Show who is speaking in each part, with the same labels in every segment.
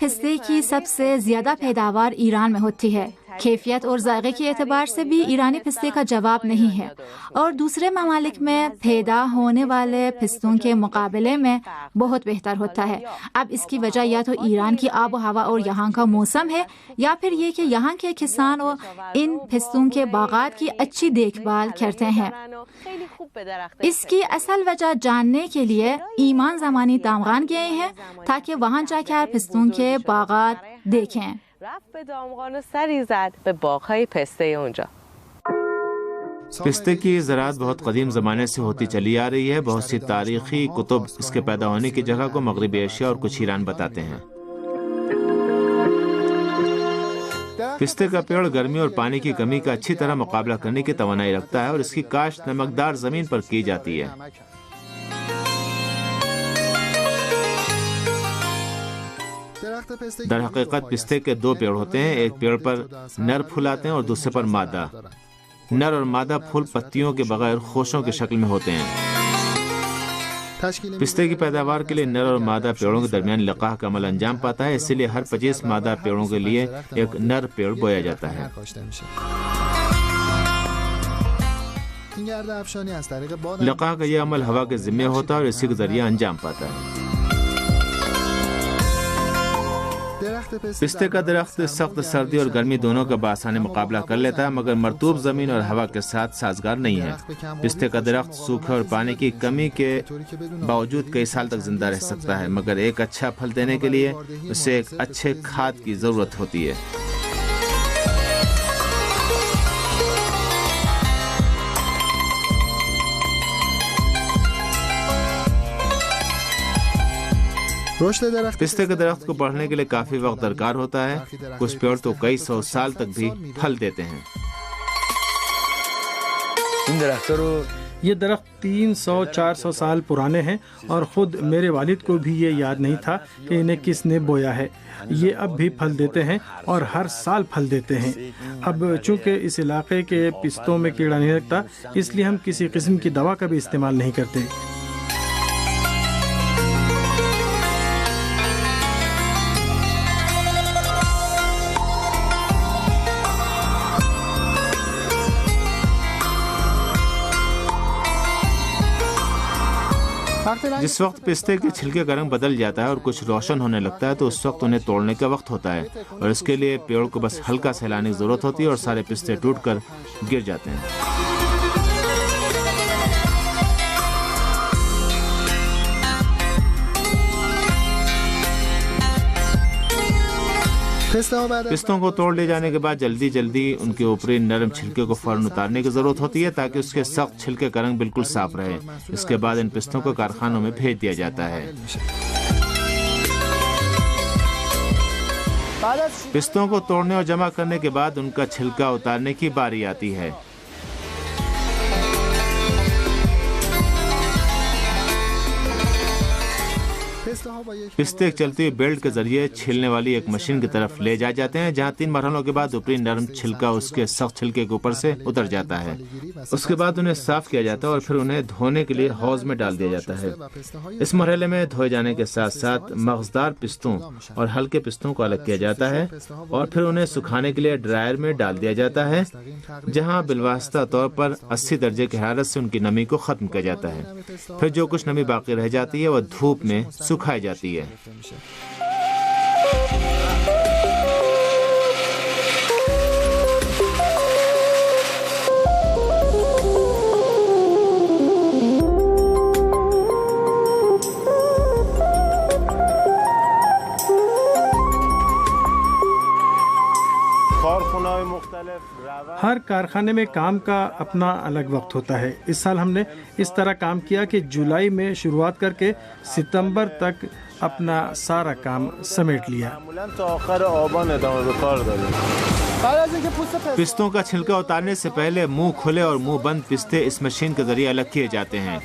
Speaker 1: پستے کی سب سے زیادہ پیداوار ایران میں ہوتی ہے۔ کیفیت اور ذائقے کے اعتبار سے بھی ایرانی پستے کا جواب نہیں ہے، اور دوسرے ممالک میں پیدا ہونے والے پستوں کے مقابلے میں بہت بہتر ہوتا ہے۔ اب اس کی وجہ یا تو ایران کی آب و ہوا اور یہاں کا موسم ہے، یا پھر یہ کہ یہاں کے کسان اور ان پستوں کے باغات کی اچھی دیکھ بھال کرتے ہیں۔ اس کی اصل وجہ جاننے کے لیے ایمان زمانی دامغان گئے ہیں تاکہ وہاں جا کر پستوں کے باغات دیکھیں۔
Speaker 2: رفت به دامغان و سری زد به باغ‌های پسته اونجا۔
Speaker 3: پستے کی زراعت بہت قدیم زمانے سے ہوتی چلی آ رہی ہے۔ بہت سی تاریخی کتب اس کے پیدا ہونے کی جگہ کو مغربی ایشیا اور کچھ ایران بتاتے ہیں۔ پستے کا پیڑ گرمی اور پانی کی کمی کا اچھی طرح مقابلہ کرنے کی توانائی رکھتا ہے، اور اس کی کاشت نمکدار زمین پر کی جاتی ہے۔ در حقیقت پستے کے دو پیڑ ہوتے ہیں، ایک پیڑ پر نر پھول آتے ہیں اور دوسرے پر مادہ۔ نر اور مادہ پھول پتیوں کے بغیر خوشوں کی شکل میں ہوتے ہیں۔ پستے کی پیداوار کے لیے نر اور مادہ پیڑوں کے درمیان لقاح کا عمل انجام پاتا ہے، اسی لیے ہر 25 مادہ پیڑوں کے لیے ایک نر پیڑ بویا جاتا ہے۔ لقاح کا یہ عمل ہوا کے ذمہ ہوتا ہے اور اسی کے ذریعے انجام پاتا ہے۔ پستے کا درخت سخت سردی اور گرمی دونوں کا بآسانی مقابلہ کر لیتا ہے، مگر مرطوب زمین اور ہوا کے ساتھ سازگار نہیں ہے۔ پستے کا درخت سوکھے اور پانی کی کمی کے باوجود کئی سال تک زندہ رہ سکتا ہے، مگر ایک اچھا پھل دینے کے لیے اسے ایک اچھے کھاد کی ضرورت ہوتی ہے۔ پستے کے درخت کو بڑھنے کے لیے کافی وقت درکار ہوتا ہے۔ کچھ پیڑ تو کئی 100 سال تک بھی پھل دیتے ہیں۔
Speaker 4: یہ درخت 300-400 سال پرانے ہیں، اور خود میرے والد کو بھی یہ یاد نہیں تھا کہ انہیں کس نے بویا ہے۔ یہ اب بھی پھل دیتے ہیں اور ہر سال پھل دیتے ہیں۔ اب چونکہ اس علاقے کے پستوں میں کیڑا نہیں لگتا، اس لیے ہم کسی قسم کی دوا کا بھی استعمال نہیں کرتے۔
Speaker 3: جس وقت پستے کے چھلکے کا رنگ بدل جاتا ہے اور کچھ روشن ہونے لگتا ہے تو اس وقت انہیں توڑنے کا وقت ہوتا ہے، اور اس کے لیے پیڑ کو بس ہلکا سا ہلانے کی ضرورت ہوتی ہے اور سارے پستے ٹوٹ کر گر جاتے ہیں۔ پستوں کو توڑ لے جانے کے بعد جلدی ان کے اوپری نرم چھلکے کو فوراً اتارنے کی ضرورت ہوتی ہے تاکہ اس کے سخت چھلکے کا رنگ بالکل صاف رہے۔ اس کے بعد ان پستوں کو کارخانوں میں بھیج دیا جاتا ہے۔ پستوں کو توڑنے اور جمع کرنے کے بعد ان کا چھلکا اتارنے کی باری آتی ہے۔ پستے ایک چلتی ہوئی بیلٹ کے ذریعے چھیلنے والی ایک مشین کی طرف لے جائے جاتے ہیں، جہاں 3 مرحلوں کے بعد اوپری نرم چھلکا اس کے سخت چھلکے کے اوپر سے اتر جاتا ہے۔ اس کے بعد انہیں صاف کیا جاتا ہے اور پھر انہیں دھونے کے لیے حوض میں ڈال دیا جاتا ہے۔ اس مرحلے میں دھوئے جانے کے ساتھ ساتھ مغزدار پستوں اور ہلکے پستوں کو الگ کیا جاتا ہے، اور پھر انہیں سکھانے کے لیے ڈرائر میں ڈال دیا جاتا ہے، جہاں بالواسطہ طور پر 80 درجے کی حرارت سے ان کی نمی کو ختم کیا جاتا ہے۔ پھر جو کچھ نمی باقی رہ جاتی ہے وہ دھوپ میں سکھائی جاتی ہے۔
Speaker 4: ہر کارخانے میں کام کا اپنا الگ وقت ہوتا ہے۔ اس سال ہم نے اس طرح کام کیا کہ جولائی میں شروعات کر کے ستمبر تک اپنا سارا کام سمیٹ لیا۔
Speaker 3: پستوں کا چھلکا اتارنے سے پہلے منہ کھلے اور منہ بند پستے اس مشین کے ذریعے الگ کیے جاتے ہیں۔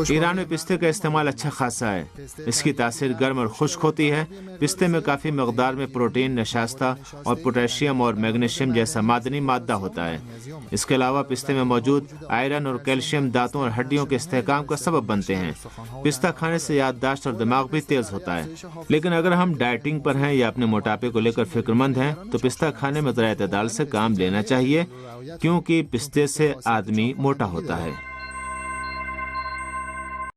Speaker 3: ایران میں پستے کا استعمال اچھا خاصا ہے۔ اس کی تاثیر گرم اور خشک ہوتی ہے۔ پستے میں کافی مقدار میں پروٹین، نشاستہ اور پوٹیشیم اور میگنیشیم جیسا معدنی مادہ ہوتا ہے۔ اس کے علاوہ پستے میں موجود آئرن اور کیلشیم دانتوں اور ہڈیوں کے استحکام کا سبب بنتے ہیں۔ پستہ کھانے سے یادداشت اور دماغ بھی تیز ہوتا ہے۔ لیکن اگر ہم ڈائٹنگ پر ہیں یا اپنے موٹاپے کو لے کر فکر مند ہیں تو پستہ کھانے میں ذرا اعتدال سے کام لینا چاہیے، کیونکہ پستے سے آدمی موٹا ہوتا ہے۔